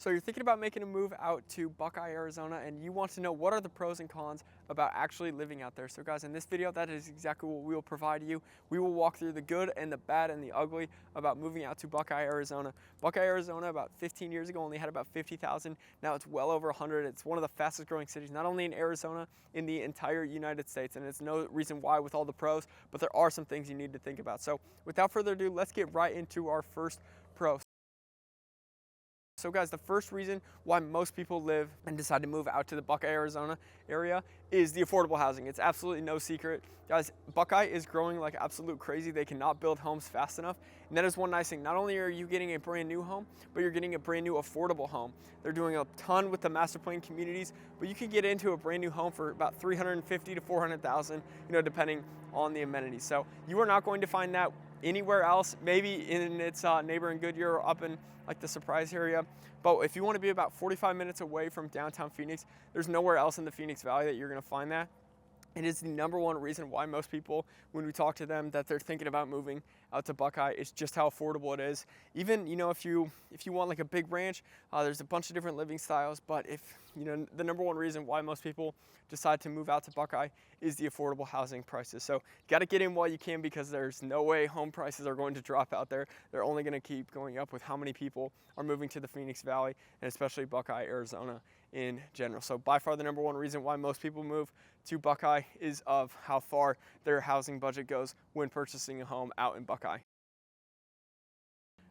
So you're thinking about making a move out to Buckeye, Arizona, and you want to know what are the pros and cons about actually living out there. So guys, in this video, that is exactly what we will provide you. We will walk through the good and the bad and the ugly about moving out to Buckeye, Arizona. Buckeye, Arizona, about 15 years ago, only had about 50,000. Now it's well over 100. It's one of the fastest growing cities, not only in Arizona, in the entire United States. And it's no reason why with all the pros, but there are some things you need to think about. So without further ado, let's get right into our first pro. So guys, the first reason why most people live and decide to move out to the Buckeye, Arizona area is the affordable housing. It's absolutely no secret. Guys, Buckeye is growing like absolute crazy. They cannot build homes fast enough. And that is one nice thing. Not only are you getting a brand new home, but you're getting a brand new affordable home. They're doing a ton with the master plan communities, but you can get into a brand new home for about $350,000 to $400,000, depending on the amenities. So you are not going to find that anywhere else, maybe in its neighboring Goodyear or up in like the Surprise area. But if you want to be about 45 minutes away from downtown Phoenix, there's nowhere else in the Phoenix Valley that you're going to find that. It is the number one reason why most people, when we talk to them, that they're thinking about moving out to Buckeye, is just how affordable it is. Even, if you want like a big ranch, there's a bunch of different living styles, but if, the number one reason why most people decide to move out to Buckeye is the affordable housing prices. So you got to get in while you can, because there's no way home prices are going to drop out there. They're only going to keep going up with how many people are moving to the Phoenix Valley, and especially Buckeye, Arizona in general. So by far the number one reason why most people move to Buckeye is of how far their housing budget goes when purchasing a home out in Buckeye.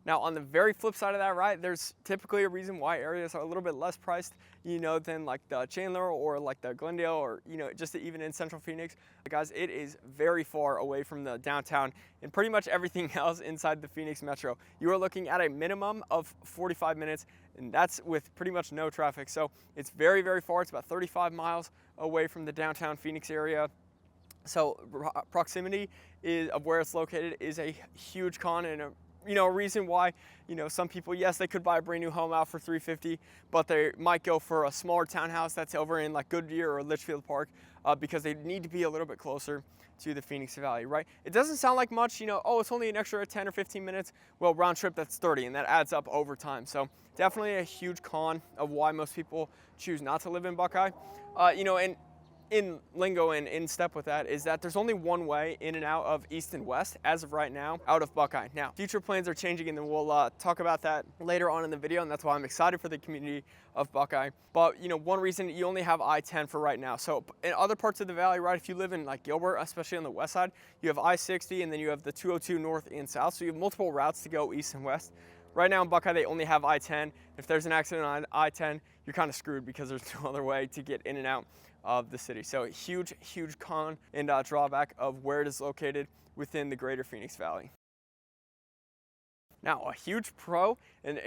Now, on the very flip side of that, right, there's typically a reason why areas are a little bit less priced, than like the Chandler or like the Glendale or, just even in Central Phoenix. Guys, it is very far away from the downtown and pretty much everything else inside the Phoenix metro. You are looking at a minimum of 45 minutes, and that's with pretty much no traffic. So it's very, very far. It's about 35 miles away from the downtown Phoenix area. So proximity of where it's located is a huge con and a reason why, some people, yes, they could buy a brand new home out for $350,000, but they might go for a smaller townhouse that's over in like Goodyear or Litchfield Park because they need to be a little bit closer to the Phoenix Valley, right? It doesn't sound like much, oh, it's only an extra 10 or 15 minutes. Well, round trip, that's 30, and that adds up over time. So definitely a huge con of why most people choose not to live in Buckeye. And in lingo and in step with that is that there's only one way in and out of east and west as of right now out of Buckeye. Now, future plans are changing, and then we'll talk about that later on in the video, and that's why I'm excited for the community of Buckeye. But one reason, you only have I-10 for right now. So in other parts of the valley, right, if you live in like Gilbert, especially on the west side, you have I-60, and then you have the 202 north and south, so you have multiple routes to go east and west. Right now in Buckeye, they only have I-10. If there's an accident on I-10, you're kind of screwed because there's no other way to get in and out of the city. So a huge, huge con and drawback of where it is located within the greater Phoenix Valley. Now, a huge pro, and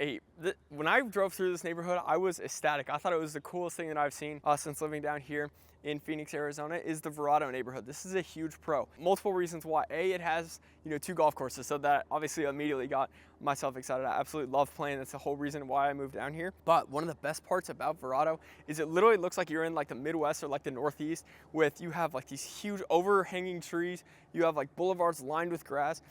when I drove through this neighborhood, I was ecstatic. I thought it was the coolest thing that I've seen since living down here in Phoenix, Arizona, is the Verado neighborhood. This is a huge pro. Multiple reasons why. A, it has, 2 golf courses, so that obviously immediately got myself excited. I absolutely love playing. That's the whole reason why I moved down here. But one of the best parts about Verado is it literally looks like you're in like the Midwest or like the Northeast, with you have like these huge overhanging trees. You have like boulevards lined with grass.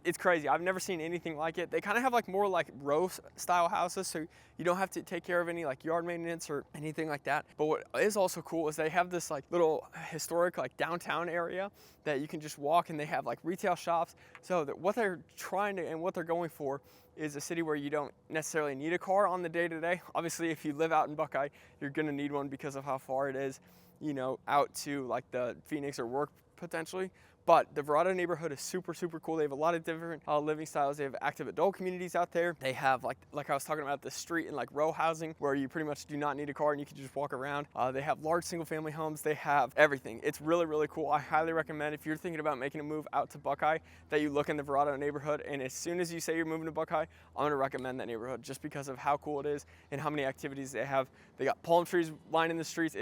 It's crazy. I've never seen anything like it. They kind of have like more like row style houses, so you don't have to take care of any like yard maintenance or anything like that. But what is also cool is they have this like little historic like downtown area that you can just walk, and they have like retail shops. So that what they're trying to and what they're going for is a city where you don't necessarily need a car on the day-to-day. Obviously, if you live out in Buckeye, you're gonna need one because of how far it is, out to like the Phoenix or work potentially. But the Verado neighborhood is super, super cool. They have a lot of different living styles. They have active adult communities out there. They have like I was talking about, the street and like row housing where you pretty much do not need a car and you can just walk around. They have large single family homes. They have everything. It's really, really cool. I highly recommend, if you're thinking about making a move out to Buckeye, that you look in the Verado neighborhood. And as soon as you say you're moving to Buckeye, I'm gonna recommend that neighborhood just because of how cool it is and how many activities they have. They got palm trees lining the streets.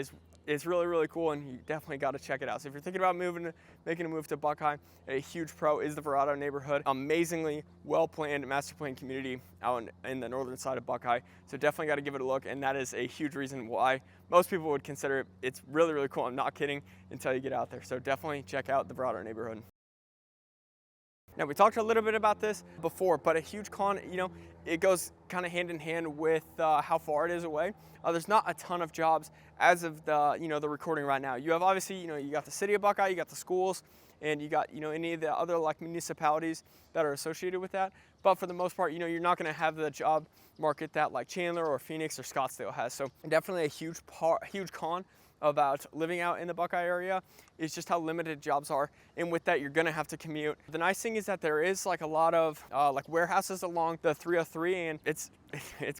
It's really, really cool, and you definitely got to check it out. So if you're thinking about making a move to Buckeye, a huge pro is the Verado neighborhood. Amazingly well-planned master plan community out in the northern side of Buckeye. So definitely got to give it a look, and that is a huge reason why most people would consider it. It's really, really cool. I'm not kidding until you get out there. So definitely check out the Verado neighborhood. Now, we talked a little bit about this before, but a huge con, it goes kind of hand in hand with how far it is away. There's not a ton of jobs as of the recording right now. You have obviously, you got the city of Buckeye, you got the schools, and you got, any of the other like municipalities that are associated with that. But for the most part, you're not going to have the job market that like Chandler or Phoenix or Scottsdale has. So definitely a huge con about living out in the Buckeye area is just how limited jobs are, and with that you're gonna have to commute. The nice thing is that there is like a lot of like warehouses along the 303, and it's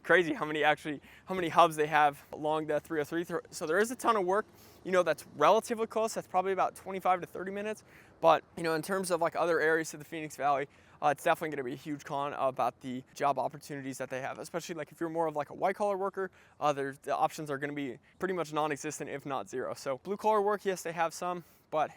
crazy how many hubs they have along the 303. So there is a ton of work, that's relatively close. That's probably about 25 to 30 minutes. But in terms of like other areas of the Phoenix Valley, it's definitely going to be a huge con about the job opportunities that they have, especially like if you're more of like a white collar worker. The options are going to be pretty much non-existent, if not zero. So blue collar work, yes, they have some, but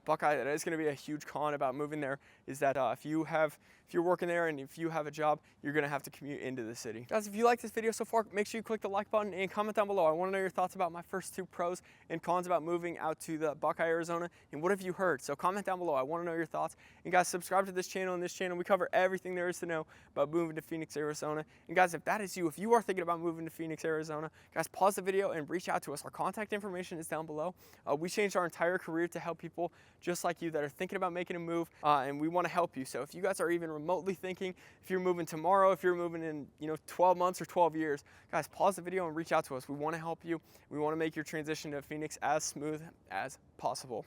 Buckeye, that is going to be a huge con about moving there, is that if you're working there and if you have a job, you're going to have to commute into the city. Guys, if you like this video so far, make sure you click the like button and comment down below. I want to know your thoughts about my first 2 pros and cons about moving out to the Buckeye, Arizona, and what have you heard? So comment down below. I want to know your thoughts. And guys, subscribe to this channel. In this channel, we cover everything there is to know about moving to Phoenix, Arizona. And guys, if that is you, if you are thinking about moving to Phoenix, Arizona, guys, pause the video and reach out to us. Our contact information is down below. We changed our entire career to help people just like you that are thinking about making a move, and we want to help you. So if you guys are even remotely thinking, if you're moving tomorrow, if you're moving in 12 months or 12 years, guys, pause the video and reach out to us. We want to help you. We want to make your transition to Phoenix as smooth as possible.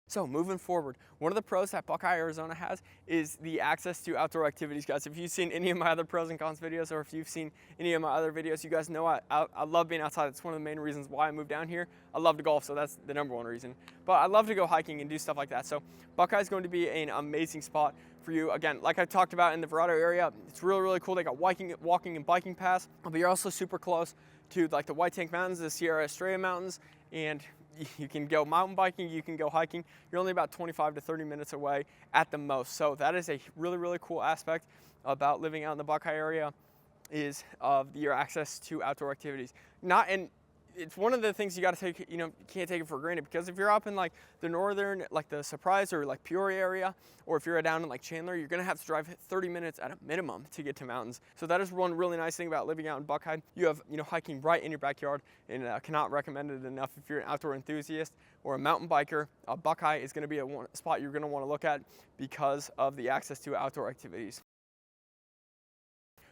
So moving forward, one of the pros that Buckeye, Arizona has is the access to outdoor activities. Guys, if you've seen any of my other pros and cons videos, or if you've seen any of my other videos, you guys know I love being outside. It's one of the main reasons why I moved down here. I love to golf, so that's the #1 reason. But I love to go hiking and do stuff like that. So Buckeye is going to be an amazing spot for you. Again, like I talked about in the Verado area, it's really, really cool. They got walking and biking paths, but you're also super close to like the White Tank Mountains, the Sierra Estrella Mountains, and you can go mountain biking, you can go hiking. You're only about 25 to 30 minutes away at the most. So that is a really, really cool aspect about living out in the Buckeye area, is your access to outdoor activities. It's one of the things you got to take, you can't take it for granted, because if you're up in like the northern, like the Surprise or like Peoria area, or if you're down in like Chandler, you're going to have to drive 30 minutes at a minimum to get to mountains. So that is one really nice thing about living out in Buckeye. You have, hiking right in your backyard, and I cannot recommend it enough. If you're an outdoor enthusiast or a mountain biker, Buckeye is going to be a spot you're going to want to look at because of the access to outdoor activities.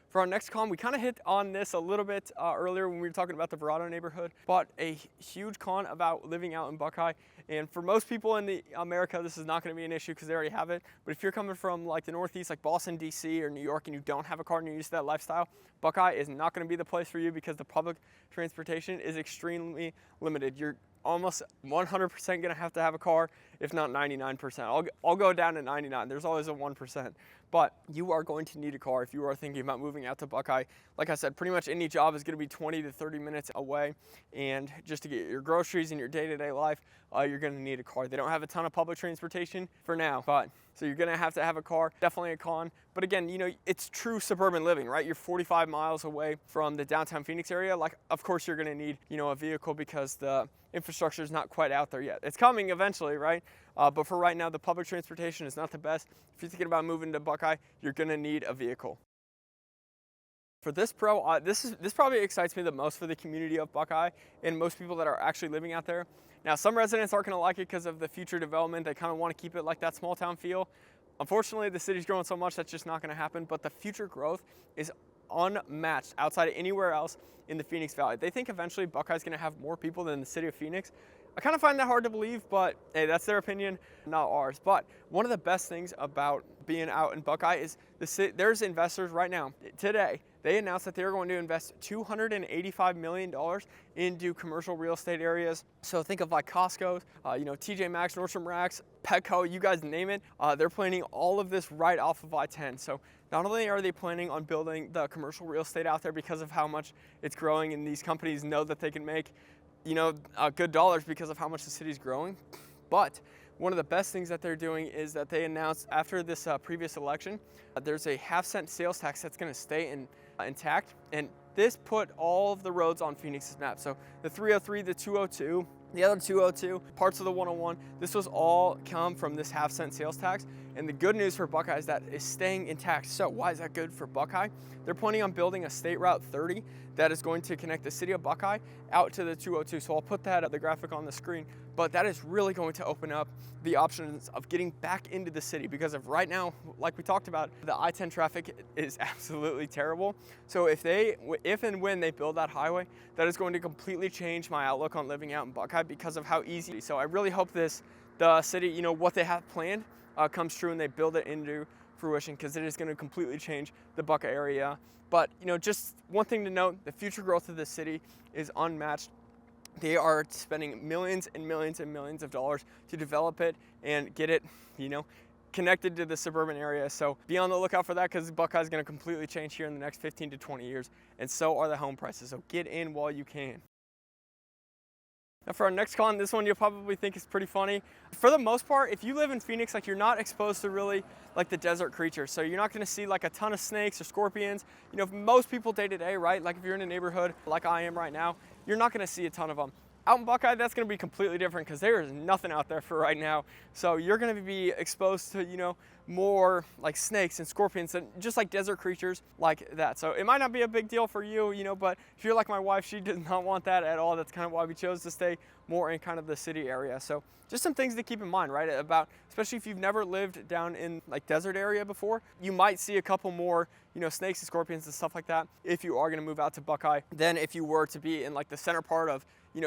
For our next con, we kind of hit on this a little bit earlier when we were talking about the Verado neighborhood, but a huge con about living out in Buckeye, and for most people in America, this is not going to be an issue because they already have it, but if you're coming from like the Northeast, like Boston, DC, or New York, and you don't have a car and you're used to that lifestyle, Buckeye is not going to be the place for you because the public transportation is extremely limited. You're almost 100% going to have a car, if not 99%. I'll go down to 99. There's always a 1%. But you are going to need a car if you are thinking about moving out to Buckeye. Like I said, pretty much any job is going to be 20 to 30 minutes away. And just to get your groceries and your day-to-day life, you're going to need a car. They don't have a ton of public transportation for now, so you're going to have a car. Definitely a con. But again, it's true suburban living, right? You're 45 miles away from the downtown Phoenix area. Like, of course, you're going to need, a vehicle because the infrastructure is not quite out there yet. It's coming eventually, right? But for right now, the public transportation is not the best. If you're thinking about moving to Buckeye, you're going to need a vehicle. For this pro, this probably excites me the most for the community of Buckeye and most people that are actually living out there. Now, some residents aren't going to like it because of the future development. They kind of want to keep it like that small town feel. Unfortunately, the city's growing so much that's just not going to happen, but the future growth is unmatched outside of anywhere else in the Phoenix Valley. They think eventually Buckeye's going to have more people than the city of Phoenix. I kind of find that hard to believe, but hey, that's their opinion, not ours. But one of the best things about being out in Buckeye is there's investors right now, today, they announced that they're going to invest $285 million into commercial real estate areas. So think of like Costco, TJ Maxx, Nordstrom Racks, Petco, you guys name it. They're planning all of this right off of I-10. So not only are they planning on building the commercial real estate out there because of how much it's growing, and these companies know that they can make good dollars because of how much the city's growing, but one of the best things that they're doing is that they announced after this previous election, there's a half-cent sales tax that's going to stay intact, and this put all of the roads on Phoenix's map. So the 303, the 202, the other 202, parts of the 101, this was all come from this half-cent sales tax, And the good news for Buckeye is that it's staying intact. So why is that good for Buckeye? They're planning on building a State Route 30 that is going to connect the city of Buckeye out to the 202. So I'll put that the graphic on the screen, but that is really going to open up the options of getting back into the city, because of right now, like we talked about, the I-10 traffic is absolutely terrible. So if and when they build that highway, that is going to completely change my outlook on living out in Buckeye because of how easy. So I really hope the city, what they have planned comes true and they build it into fruition, because it is going to completely change the Buckeye area. But just one thing to note, the future growth of the city is unmatched. They are spending millions and millions and millions of dollars to develop it and get it, connected to the suburban area. So be on the lookout for that, because Buckeye is going to completely change here in the next 15 to 20 years. And so are the home prices. So get in while you can. Now for our next con, this one you'll probably think is pretty funny. For the most part, if you live in Phoenix, you're not exposed to really the desert creatures. So you're not gonna see a ton of snakes or scorpions. Most people day to day, right? If you're in a neighborhood like I am right now, you're not gonna see a ton of them. Out in Buckeye, that's gonna be completely different, because there is nothing out there for right now. So you're gonna be exposed to, more snakes and scorpions and just desert creatures like that. So it might not be a big deal for you, but if you're like my wife, she does not want that at all. That's kind of why we chose to stay more in kind of the city area. So just some things to keep in mind, right? Especially if you've never lived down in desert area before, you might see a couple more, snakes and scorpions and stuff like that if you are gonna move out to Buckeye than if you were to be in the center part of,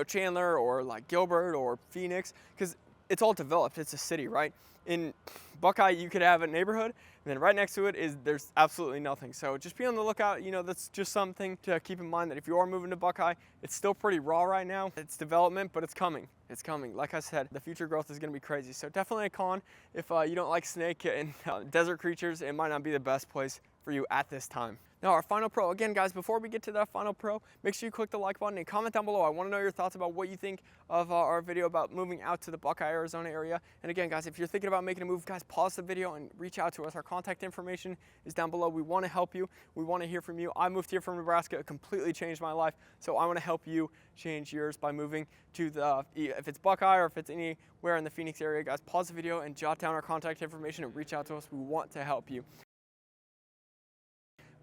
Chandler or Gilbert or Phoenix, because it's all developed. It's a city, right? In Buckeye, you could have a neighborhood, and then right next to it there's absolutely nothing. So just be on the lookout. That's just something to keep in mind, that if you are moving to Buckeye, it's still pretty raw right now. It's development, but it's coming. It's coming. Like I said, the future growth is going to be crazy. So definitely a con. If you don't like snake and desert creatures, it might not be the best place for you at this time. Now our final pro, again guys, before we get to that final pro, make sure you click the like button and comment down below. I want to know your thoughts about what you think of our video about moving out to the Buckeye, Arizona area. And again guys, if you're thinking about making a move, guys, pause the video and reach out to us. Our contact information is down below. We want to help you. We want to hear from you. I moved here from Nebraska. It completely changed my life. So I want to help you change yours by moving to if it's Buckeye or if it's anywhere in the Phoenix area, guys, pause the video and jot down our contact information and reach out to us. We want to help you.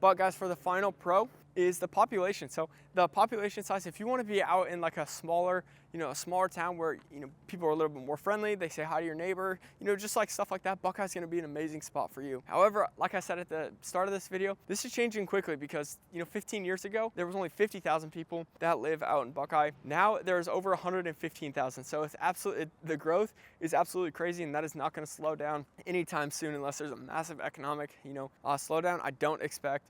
But guys, for the final pro is the population. So the population size, if you want to be out in a smaller, a smaller town where, people are a little bit more friendly, they say hi to your neighbor, just stuff like that, Buckeye's going to be an amazing spot for you. However, like I said at the start of this video, this is changing quickly, because, 15 years ago, there was only 50,000 people that live out in Buckeye. Now there's over 115,000. So it's the growth is absolutely crazy, and that is not going to slow down anytime soon unless there's a massive economic, slowdown. I don't expect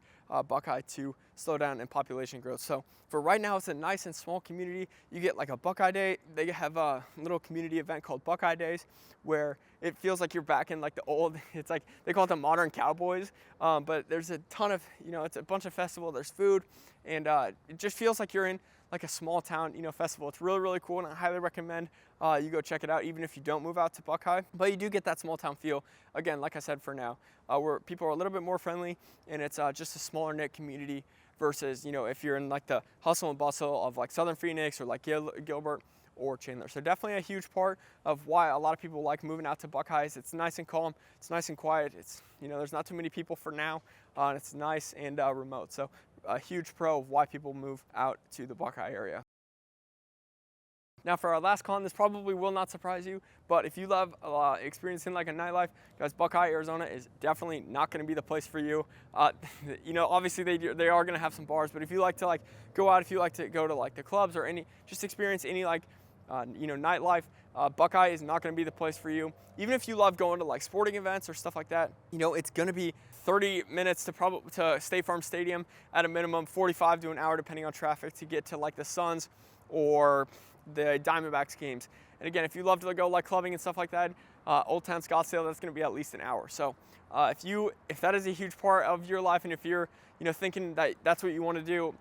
Buckeye to slow down in population growth. So for right now, it's a nice and small community. You get a Buckeye Day. They have a little community event called Buckeye Days, where it feels like you're back in the old, it's they call it the modern cowboys. But there's a ton of, it's a bunch of festival. There's food, and it just feels like you're in a small town, festival. It's really, really cool, and I highly recommend you go check it out, even if you don't move out to Buckeye. But you do get that small town feel, again, like I said, for now, where people are a little bit more friendly, and it's just a smaller knit community versus, if you're in the hustle and bustle of Southern Phoenix or Gilbert or Chandler. So definitely a huge part of why a lot of people like moving out to Buckeyes. It's nice and calm, it's nice and quiet, it's, there's not too many people for now, and it's nice and remote. So a huge pro of why people move out to the Buckeye area. Now for our last con, this probably will not surprise you, but if you love experiencing a nightlife, guys, Buckeye, Arizona is definitely not going to be the place for you. Obviously they are going to have some bars, but if you like to go out, if you like to go to the clubs or just experience any nightlife, Buckeye is not going to be the place for you. Even if you love going to sporting events or stuff like that, it's going to be 30 minutes to State Farm Stadium at a minimum, 45 to an hour depending on traffic to get to the Suns or the Diamondbacks games. And again, if you love to go clubbing and stuff like that, Old Town Scottsdale, that's going to be at least an hour. So if that is a huge part of your life, and if you're thinking that that's what you want to do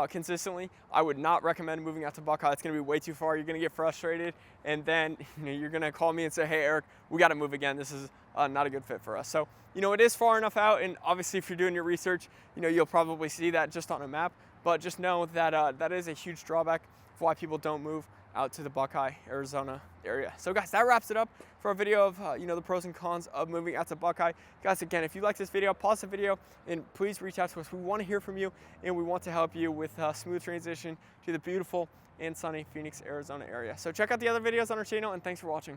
consistently, I would not recommend moving out to Buckeye. It's going to be way too far. You're going to get frustrated, and then you're going to call me and say, hey Eric, we got to move again. This is not a good fit for us. So it is far enough out, and obviously if you're doing your research, you'll probably see that just on a map. But just know that that is a huge drawback of why people don't move out to the Buckeye, Arizona area. So guys, that wraps it up for our video of the pros and cons of moving out to Buckeye. Guys, again, if you like this video, pause the video and please reach out to us. We want to hear from you, and we want to help you with a smooth transition to the beautiful and sunny Phoenix, Arizona area. So check out the other videos on our channel, and thanks for watching.